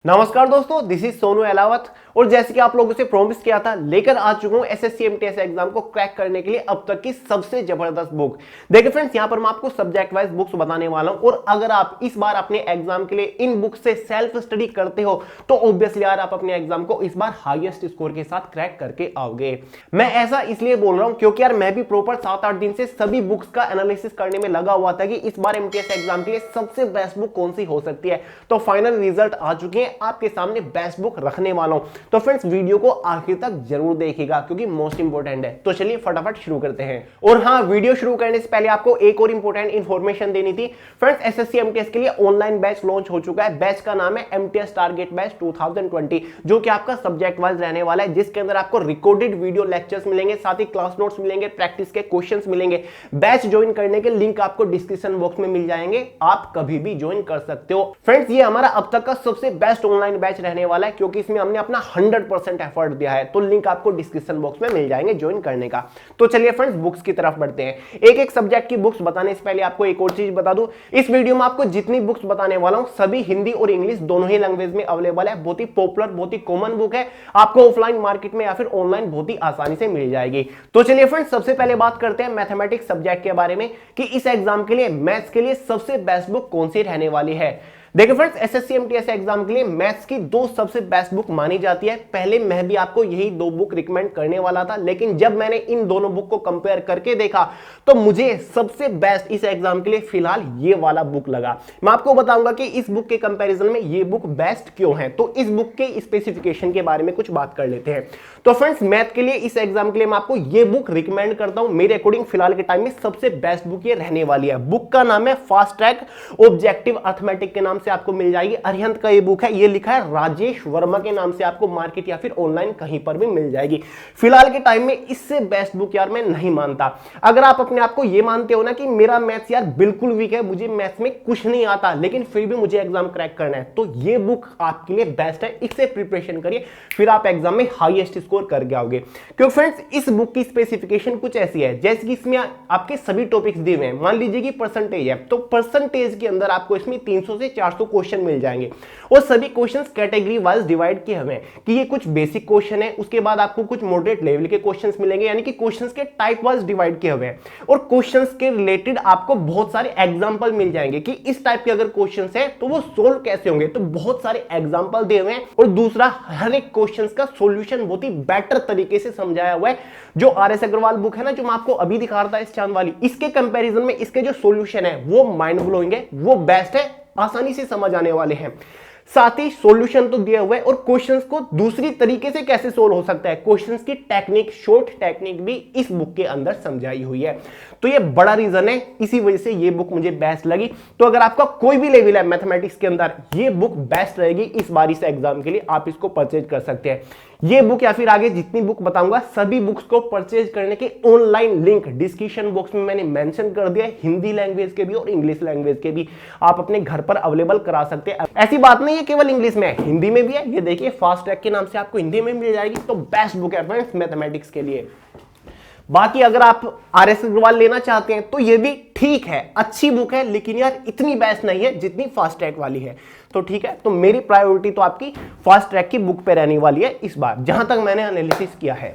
नमस्कार दोस्तों, this is Sonu Ahlawat और जैसे कि आप लोगों से प्रॉमिस किया था लेकर आ चुका हूं एसएससी एमटीएस एग्जाम को क्रैक करने के लिए अब तक की सबसे जबरदस्त बुक। देखिए फ्रेंड्स, यहां पर मैं आपको सब्जेक्ट वाइज बुक्स बताने वाला हूं और अगर आप इस बार अपने एग्जाम के लिए इन बुक से सेल्फ स्टडी करते हो तो ऑब्वियसली यार आप अपने एग्जाम को इस बार हाईएस्ट स्कोर के साथ क्रैक करके आओगे। मैं ऐसा इसलिए बोल रहा हूं क्योंकि यार मैं भी प्रॉपर 7-8 दिन से सभी बुक्स का एनालिसिस करने में लगा हुआ था कि इस बार एमटीएस एग्जाम के लिए सबसे बेस्ट बुक कौन सी हो सकती है। तो फाइनल रिजल्ट आ चुके हैं, आपके सामने बेस्ट बुक रखने वाला हूं। तो फ्रेंड्स वीडियो को आखिर तक जरूर देखिएगा क्योंकि मोस्ट इंपोर्टेंट है। तो चलिए फटाफट शुरू करते हैं। और हाँ, वीडियो शुरू करने से पहले आपको एक और इंपोर्टेंट इंफॉर्मेशन देनी थी। फ्रेंड्स, एसएससी एमटीएस के लिए ऑनलाइन बैच लॉन्च हो चुका है। बैच का नाम है एमटीएस टारगेट बैच 2020, जो कि आपका सब्जेक्ट वाइज रहने वाला है, जिसके अंदर आपको रिकॉर्डेड वीडियो लेक्चर्स मिलेंगे, साथ ही क्लास नोट्स मिलेंगे, प्रैक्टिस के क्वेश्चंस मिलेंगे। बैच ज्वाइन करने के लिंक आपको डिस्क्रिप्शन बॉक्स में मिल जाएंगे, आप कभी भी ज्वाइन कर सकते हो। फ्रेंड्स, ये हमारा अब तक का सबसे बेस्ट ऑनलाइन बैच रहने वाला है क्योंकि इसमें हमने अपना 100% एफर्ट दिया है। तो लिंक आपको डिस्क्रिप्शन बॉक्स में मिल जाएंगे ज्वाइन करने का। तो चलिए फ्रेंड्स, बुक्स की तरफ बढ़ते हैं। एक एक सब्जेक्ट की बुक्स बताने से पहले आपको एक और चीज बता दूं, इस वीडियो में आपको जितनी बुक्स बताने वाला हूं सभी हिंदी और इंग्लिश दोनों ही लैंग्वेज में अवेलेबल है। बहुत ही पॉपुलर, बहुत ही कॉमन बुक है, आपको ऑफलाइन मार्केट में या फिर ऑनलाइन बहुत ही आसानी से मिल जाएगी। तो चलिए फ्रेंड्स, सबसे पहले बात करते हैं मैथमेटिक्स सब्जेक्ट के बारे में कि इस एग्जाम के लिए मैथ्स के लिए सबसे बेस्ट बुक कौन सी रहने वाली है। देखिए फ्रेंड्स, एसएससी एमटीएस एग्जाम के लिए मैथ्स की दो सबसे बेस्ट बुक मानी जाती है। पहले मैं भी आपको यही दो बुक रिकमेंड करने वाला था, लेकिन जब मैंने इन दोनों बुक को कंपेयर करके देखा तो मुझे सबसे बेस्ट इस एग्जाम के लिए फिलहाल ये वाला बुक लगा। मैं आपको बताऊंगा कि इस बुक के कंपैरिजन में ये बुक बेस्ट क्यों है। तो इस बुक के स्पेसिफिकेशन के बारे में कुछ बात कर लेते हैं। तो फ्रेंड्स, मैथ के लिए इस एग्जाम के लिए मैं आपको ये बुक रिकमेंड करता हूं। मेरे अकॉर्डिंग फिलहाल के टाइम में सबसे बेस्ट बुक ये रहने वाली है। बुक का नाम है फास्ट ट्रैक ऑब्जेक्टिव अर्थमेटिक के नाम से आपको मिल जाएगी। अरिहंत का ये बुक है, ये लिखा है राजेश वर्मा के नाम से, आपको मार्केट या फिर ऑनलाइन कहीं पर भी मिल जाएगी। फिलहाल के टाइम में इससे बेस्ट बुक यार मैं नहीं मानता। अगर आप अपने आप को ये मानते हो ना कि मेरा मैथ्स यार बिल्कुल वीक है, मुझे मैथ्स में कुछ नहीं आता लेकिन फिर भी मुझे एग्जाम क्रैक करना है, तो ये बुक आपके लिए बेस्ट है। इससे प्रिपरेशन करिए, फिर आप एग्जाम में हाईएस्ट स्कोर करके आओगे। क्योंकि फ्रेंड्स, इस बुक की स्पेसिफिकेशन कुछ ऐसी है जैसे कि इसमें आपके सभी टॉपिक्स दिए हुए हैं। मान लीजिए कि परसेंटेज है, तो परसेंटेज के अंदर आपको इसमें 300 से 400 क्वेश्चन मिल जाएंगे और सभी क्वेश्चंस कैटेगरी वाइज डिवाइड किए हुए हैं कि ये कुछ बेसिक क्वेश्चन है, उसके बाद आपको कुछ मॉडरेट लेवल के क्वेश्चंस मिलेंगे, यानी कि क्वेश्चंस के टाइप वाइज डिवाइड किए हुए हैं और क्वेश्चंस के रिलेटेड आपको बहुत सारे एग्जांपल मिल जाएंगे कि इस टाइप के अगर क्वेश्चंस है तो वो सोल्व कैसे होंगे। तो बहुत सारे एग्जांपल दिए हुए हैं और दूसरा, हर एक क्वेश्चंस का सॉल्यूशन बहुत ही बेटर तरीके से समझाया हुआ है। जो आरएस अग्रवाल बुक है ना, जो मैं आपको अभी दिखा रहा था इस चांद वाली, इसके कंपैरिजन में इसके जो सॉल्यूशन है वो माइंड ब्लोइंग है, वो बेस्ट है, आसानी से समझ आने वाले हैं। साथ ही सॉल्यूशन तो दिया हुआ है और क्वेश्चंस को दूसरी तरीके से कैसे सोल्व हो सकता है, क्वेश्चंस की टेक्निक, शॉर्ट टेक्निक भी इस बुक के अंदर समझाई हुई है। तो ये बड़ा रीजन है, इसी वजह से ये बुक मुझे बेस्ट लगी। तो अगर आपका कोई भी लेवल है मैथमेटिक्स के अंदर, ये बुक बेस्ट रहेगी इस बार इस एग्जाम के लिए, आप इसको परचेज कर सकते हैं। ये बुक या फिर आगे जितनी बुक बताऊंगा सभी बुक्स को परचेज करने के ऑनलाइन लिंक डिस्क्रिप्शन बॉक्स में मैंने मेंशन कर दिया है, हिंदी लैंग्वेज के भी और इंग्लिश लैंग्वेज के भी आप अपने घर पर अवेलेबल करा सकते हैं। ऐसी बात नहीं है केवल इंग्लिश में, हिंदी में भी है। ये देखिए, फास्ट ट्रैक के नाम से आपको हिंदी में मिल जाएगी। तो बेस्ट बुक है फ्रेंड्स मैथमेटिक्स के लिए। बाकी अगर आप आरएस अग्रवाल लेना चाहते हैं तो ये भी ठीक है, अच्छी बुक है, लेकिन यार इतनी बेस्ट नहीं है जितनी फास्ट ट्रैक वाली है। तो ठीक है, तो मेरी प्रायोरिटी तो आपकी फास्ट ट्रैक की बुक पे रहने वाली है इस बार, जहां तक मैंने एनालिसिस किया है।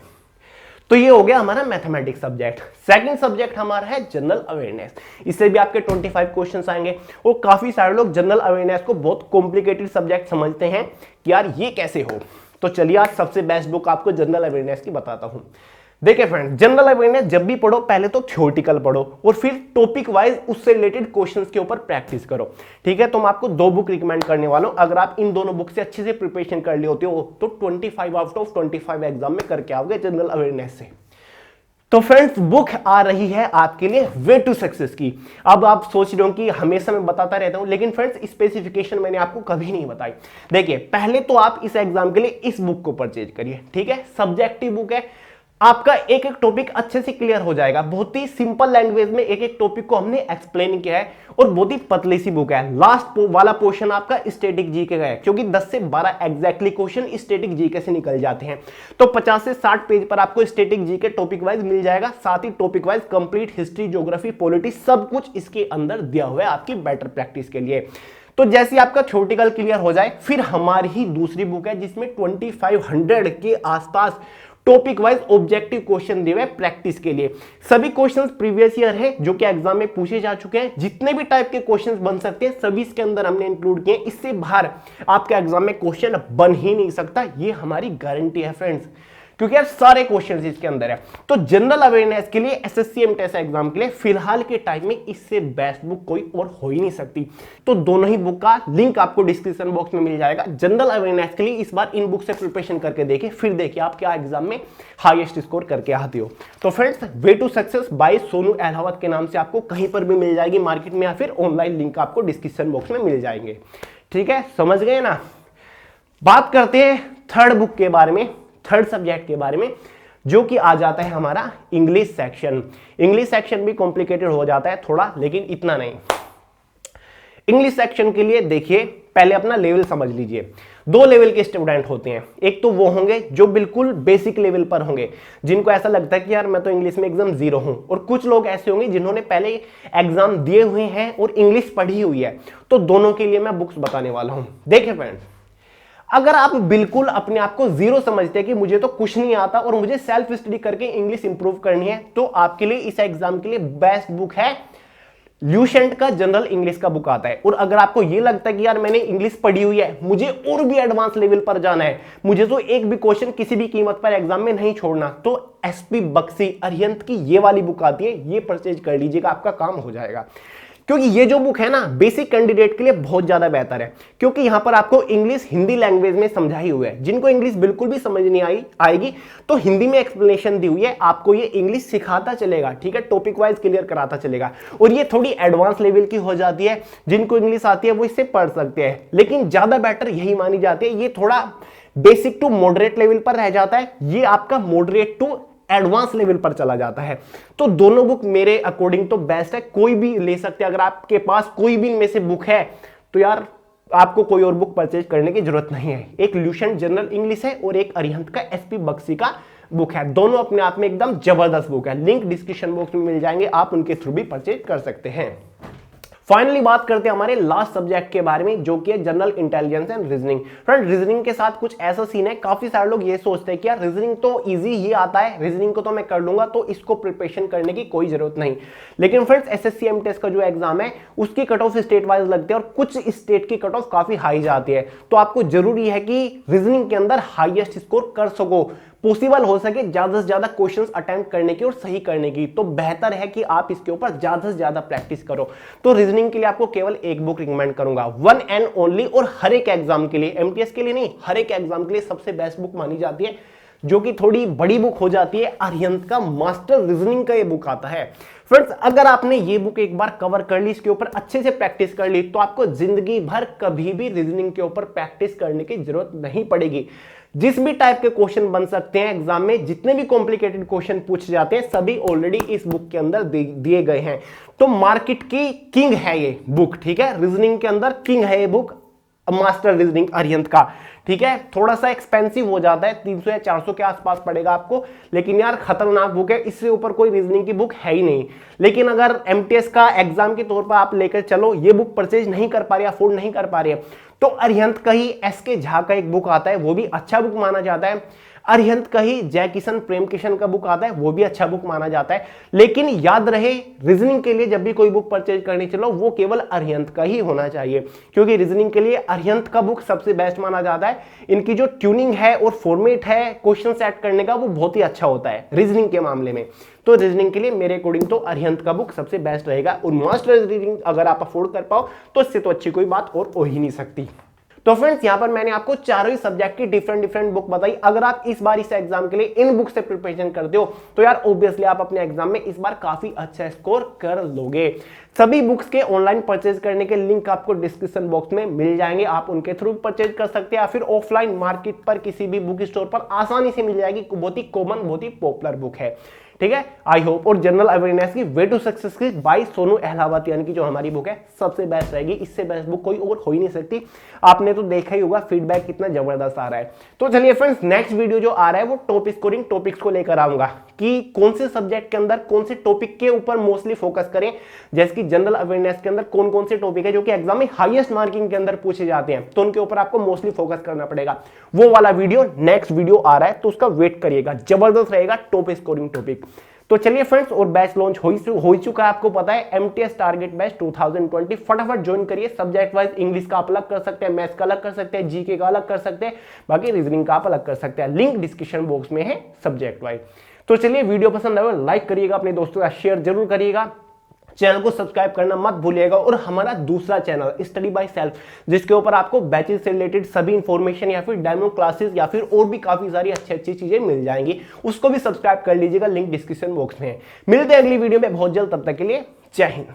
तो ये हो गया हमारा मैथमेटिक्स सब्जेक्ट। सेकंड सब्जेक्ट हमारा है जनरल अवेयरनेस। इससे भी आपके 25 क्वेश्चंस आएंगे और काफी सारे लोग जनरल अवेयरनेस को बहुत कॉम्प्लिकेटेड सब्जेक्ट समझते हैं कि यार ये कैसे हो। तो चलिए आज सबसे बेस्ट बुक आपको जनरल अवेयरनेस की बताता हूं। देखिए फ्रेंड, जनरल अवेयरनेस जब भी पढ़ो पहले तो थ्योरेटिकल पढ़ो और फिर टॉपिक वाइज उससे रिलेटेड क्वेश्चंस के ऊपर प्रैक्टिस करो। ठीक है, तो मैं आपको दो बुक रिकमेंड करने वाला हूं। अगर आप इन दोनों बुक से अच्छे से प्रिपरेशन कर लिए होते हो तो 25 आउट ऑफ 25 एग्जाम में करके आओगे जनरल अवेयरनेस से। तो फ्रेंड्स, बुक आ रही है आपके लिए वे टू सक्सेस की। अब आप सोच रहे हो कि हमेशा मैं बताता रहता हूं, लेकिन फ्रेंड्स स्पेसिफिकेशन मैंने आपको कभी नहीं बताई। देखिए, पहले तो आप इस एग्जाम के लिए इस बुक को परचेज करिए। ठीक है, सब्जेक्टिव बुक है, आपका एक एक टॉपिक अच्छे से क्लियर हो जाएगा। बहुत ही सिंपल लैंग्वेज में एक एक टॉपिक को हमने एक्सप्लेन किया है और बहुत ही पतली सी बुक है। लास्ट वाला पोर्शन आपका स्टैटिक जीके का है, क्योंकि 10 से 12 एग्जैक्टली क्वेश्चन स्टैटिक जीके से निकल जाते हैं। तो 50 से 60 पेज पर आपको स्टैटिक जीके टॉपिक वाइज मिल जाएगा। साथ ही topic wise complete history, geography, polity सब कुछ इसके अंदर दिया हुआ है आपकी बेटर प्रैक्टिस के लिए। तो जैसे आपका थ्योरेटिकल क्लियर हो जाए, फिर हमारी ही दूसरी बुक है जिसमें 2500 के आसपास टॉपिक वाइज ऑब्जेक्टिव क्वेश्चन दिए हुए प्रैक्टिस के लिए। सभी क्वेश्चंस प्रीवियस ईयर है जो कि एग्जाम में पूछे जा चुके हैं। जितने भी टाइप के क्वेश्चंस बन सकते हैं सभी इसके अंदर हमने इंक्लूड किए। इससे बाहर आपके एग्जाम में क्वेश्चन बन ही नहीं सकता, ये हमारी गारंटी है फ्रेंड्स, क्योंकि यार सारे क्वेश्चंस इसके अंदर है। तो जनरल अवेयरनेस के लिए एसएससी एमटीएस एग्जाम के लिए फिलहाल के टाइम में इससे बेस्ट बुक कोई और हो ही नहीं सकती। तो दोनों ही बुक का लिंक आपको डिस्क्रिप्शन बॉक्स में मिल जाएगा। जनरल अवेयरनेस के लिए इस बार इन बुक से प्रिपरेशन करके देखिए, फिर देखिए आप क्या एग्जाम में हाईएस्ट स्कोर करके आते हो। तो friends, way to success by Sonu Ahlawat के नाम से आपको कहीं पर भी मिल जाएगी मार्केट में, या फिर ऑनलाइन लिंक आपको डिस्क्रिप्शन बॉक्स में मिल जाएंगे। ठीक है, समझ गए ना। बात करते हैं थर्ड बुक के बारे में, थर्ड सब्जेक्ट के बारे में, जो कि आ जाता है हमारा इंग्लिश सेक्शन। इंग्लिश सेक्शन भी कॉम्प्लिकेटेड हो जाता है थोड़ा, लेकिन इतना नहीं। इंग्लिश सेक्शन के लिए देखिए, पहले अपना लेवल समझ लीजिए। दो लेवल के स्टूडेंट होते हैं। एक तो वो होंगे जो बिल्कुल बेसिक लेवल पर होंगे, जिनको ऐसा लगता है कि यार मैं तो इंग्लिश में एकदम जीरो हूं, और कुछ लोग ऐसे होंगे जिन्होंने पहले एग्जाम दिए हुए हैं और इंग्लिश पढ़ी हुई है। तो दोनों के लिए मैं बुक्स बताने वाला हूं। देखिए फ्रेंड्स, अगर आप बिल्कुल अपने आप को जीरो समझते हैं कि मुझे तो कुछ नहीं आता और मुझे सेल्फ स्टडी करके इंग्लिश इंप्रूव करनी है, तो आपके लिए इस एग्जाम के लिए बेस्ट बुक है ल्यूसेंट का जनरल इंग्लिश का बुक आता है। और अगर आपको यह लगता है कि यार मैंने इंग्लिश पढ़ी हुई है, मुझे और भी एडवांस लेवल पर जाना है, मुझे तो एक भी क्वेश्चन किसी भी कीमत पर एग्जाम में नहीं छोड़ना, तो एसपी बख्शी अरिहंत की ये वाली बुक आती है, ये परचेज कर लीजिएगा, आपका काम हो जाएगा। क्योंकि ये जो बुक है ना, बेसिक कैंडिडेट के लिए बहुत ज्यादा बेहतर है, क्योंकि यहां पर आपको इंग्लिश हिंदी लैंग्वेज में समझाई हुई है। जिनको इंग्लिश बिल्कुल भी समझ नहीं आएगी तो हिंदी में एक्सप्लेनेशन दी हुई है, आपको ये इंग्लिश सिखाता चलेगा। ठीक है, टॉपिक वाइज क्लियर कराता चलेगा। और ये थोड़ी एडवांस लेवल की हो जाती है, जिनको इंग्लिश आती है वो इससे पढ़ सकते हैं, लेकिन ज्यादा बेटर यही मानी जाती है। ये थोड़ा बेसिक टू मॉडरेट लेवल पर रह जाता है, ये आपका मॉडरेट टू एडवांस लेवल पर चला जाता है। तो दोनों बुक मेरे अकॉर्डिंग तो बेस्ट है, कोई भी ले सकते हैं। अगर आपके पास कोई भी इनमें से बुक है तो यार आपको कोई और बुक परचेज करने की जरूरत नहीं है। एक ल्यूसेंट जनरल इंग्लिश है और एक अरिहंत का एसपी बख्शी का बुक है। दोनों अपने आप में एकदम जबरदस्त बुक है, लिंक डिस्क्रिप्शन बॉक्स में मिल जाएंगे, आप उनके थ्रू भी परचेज कर सकते हैं। फाइनली बात करते हैं हमारे लास्ट सब्जेक्ट के बारे में, जो कि है general intelligence and reasoning. Friend, reasoning के साथ कुछ ऐसा सीन है, काफी सारे लोग ये सोचते हैं कि यार रीजनिंग तो इजी ही आता है, रीजनिंग को तो मैं कर लूंगा, तो इसको प्रिपरेशन करने की कोई जरूरत नहीं। लेकिन फ्रेंड्स, एसएससी एमटीएस का जो एग्जाम है उसकी कट ऑफ स्टेट वाइज लगते हैं और कुछ स्टेट की कट ऑफ काफी हाई जाती है। तो आपको जरूरी है कि रीजनिंग के अंदर हाईएस्ट स्कोर कर सको, पॉसिबल हो सके ज्यादा से ज्यादा क्वेश्चंस अटेम्प्ट करने की और सही करने की। तो बेहतर है कि आप इसके ऊपर ज्यादा से ज्यादा प्रैक्टिस करो। तो रीजनिंग के लिए आपको केवल एक बुक रिकमेंड करूंगा, वन एंड ओनली, और हर एक एग्जाम के लिए, एमटीएस के लिए नहीं, हर एक एग्जाम के लिए सबसे बेस्ट बुक मानी जाती है, जो कि थोड़ी बड़ी बुक हो जाती है। अरिहंत का मास्टर रीजनिंग का ये बुक आता है। फ्रेंड्स, अगर आपने ये बुक एक बार कवर कर ली, इसके ऊपर अच्छे से प्रैक्टिस कर ली, तो आपको जिंदगी भर कभी भी रीजनिंग के ऊपर प्रैक्टिस करने की जरूरत नहीं पड़ेगी। जिस भी टाइप के क्वेश्चन बन सकते हैं एग्जाम में, जितने भी कॉम्प्लिकेटेड क्वेश्चन पूछे जाते हैं, सभी ऑलरेडी इस बुक के अंदर दिए गए हैं। तो मार्केट की किंग है ये बुक। ठीक है, रीजनिंग के अंदर किंग है ये बुक, मास्टर रीजनिंग अरिहंत का। ठीक है, थोड़ा सा एक्सपेंसिव हो जाता है, 300 या 400 के आसपास पड़ेगा आपको, लेकिन यार खतरनाक बुक है, इससे ऊपर कोई रीजनिंग की बुक है ही नहीं। लेकिन अगर एमटीएस का एग्जाम के तौर पर आप लेकर चलो, ये बुक परचेज नहीं कर पा रहे, अफोर्ड नहीं कर पा रहे, तो अरिहंत का ही एसके झा का एक बुक आता है, वो भी अच्छा बुक माना जाता है। अरिहंत का ही जय किशन प्रेम किशन का बुक आता है, वो भी अच्छा बुक माना जाता है। लेकिन याद रहे, रीजनिंग के लिए जब भी कोई बुक परचेज करनी चलो, वो केवल अरिहंत का ही होना चाहिए, क्योंकि रीजनिंग के लिए अरिहंत का बुक सबसे बेस्ट माना जाता है। इनकी जो ट्यूनिंग है और फॉर्मेट है क्वेश्चन सेट करने का, वो बहुत ही अच्छा होता है रीजनिंग के मामले में। तो रीजनिंग के लिए मेरे अकॉर्डिंग तो अरिहंत का बुक सबसे बेस्ट रहेगा। और मास्टर रीजनिंग अगर आप अफोर्ड कर पाओ तो इससे तो अच्छी कोई बात और हो ही नहीं सकती। तो फ्रेंड्स, यहां पर मैंने आपको चारों ही सब्जेक्ट की डिफरेंट बुक बताई। अगर आप इस बार इस एग्जाम के लिए इन बुक से प्रिपरेशन करते हो, तो यार ऑब्वियसली आप अपने एग्जाम में इस बार काफी अच्छा स्कोर कर लोगे। सभी बुक्स के ऑनलाइन परचेज करने के लिंक आपको डिस्क्रिप्शन बॉक्स में मिल जाएंगे, आप उनके थ्रू परचेज कर सकते हैं, या फिर ऑफलाइन मार्केट पर किसी भी बुक स्टोर पर आसानी से मिल जाएगी। बहुत ही कॉमन, बहुत ही पॉपुलर बुक है। ठीक है। I hope. और जनरल अवेयरनेस की वे टू सक्सेस की बाय सोनू अहलावत, यानी कि जो हमारी बुक है सबसे बेस्ट रहेगी, इससे बेस्ट बुक कोई और हो ही नहीं सकती। आपने तो देखा ही होगा फीडबैक कितना जबरदस्त आ रहा है। तो चलिए फ्रेंड्स, नेक्स्ट वीडियो जो आ रहा है वो टॉप स्कोरिंग टॉपिक्स को लेकर आऊंगा कि कौन से सब्जेक्ट के अंदर कौन से टॉपिक के ऊपर मोस्टली फोकस करें। जैसे कि जनरल अवेयरनेस के अंदर कौन कौन से टॉपिक है जो कि एग्जाम में हाईएस्ट मार्किंग के अंदर पूछे जाते हैं, तो उनके ऊपर आपको मोस्टली फोकस करना पड़ेगा। वो वाला वीडियो नेक्स्ट वीडियो आ रहा है, तो उसका वेट करिएगा, जबरदस्त रहेगा टॉप स्कोरिंग टॉपिक। तो चलिए फ्रेंड्स, और बैच लॉन्च हो ही चुका है, आपको पता है, एमटीएस टारगेट बैच 2020। फटाफट ज्वाइन करिए। सब्जेक्ट वाइज इंग्लिश का आप अलग कर सकते हैं, मैथ्स का अलग कर सकते हैं, जीके का अलग कर सकते हैं, बाकी रीजनिंग का आप अलग कर सकते हैं। लिंक डिस्क्रिप्शन बॉक्स में है सब्जेक्ट वाइज। तो चलिए, वीडियो पसंद आए लाइक करिएगा, अपने दोस्तों का शेयर जरूर करिएगा, चैनल को सब्सक्राइब करना मत भूलिएगा। और हमारा दूसरा चैनल स्टडी बाय सेल्फ, जिसके ऊपर आपको बैचेस से रिलेटेड सभी इंफॉर्मेशन या फिर डेमो क्लासेस या फिर और भी काफी सारी अच्छी चीजें मिल जाएंगी, उसको भी सब्सक्राइब कर लीजिएगा, लिंक डिस्क्रिप्शन बॉक्स में है। मिलते हैं अगली वीडियो में बहुत जल्द, तब तक के लिए जय हिंद।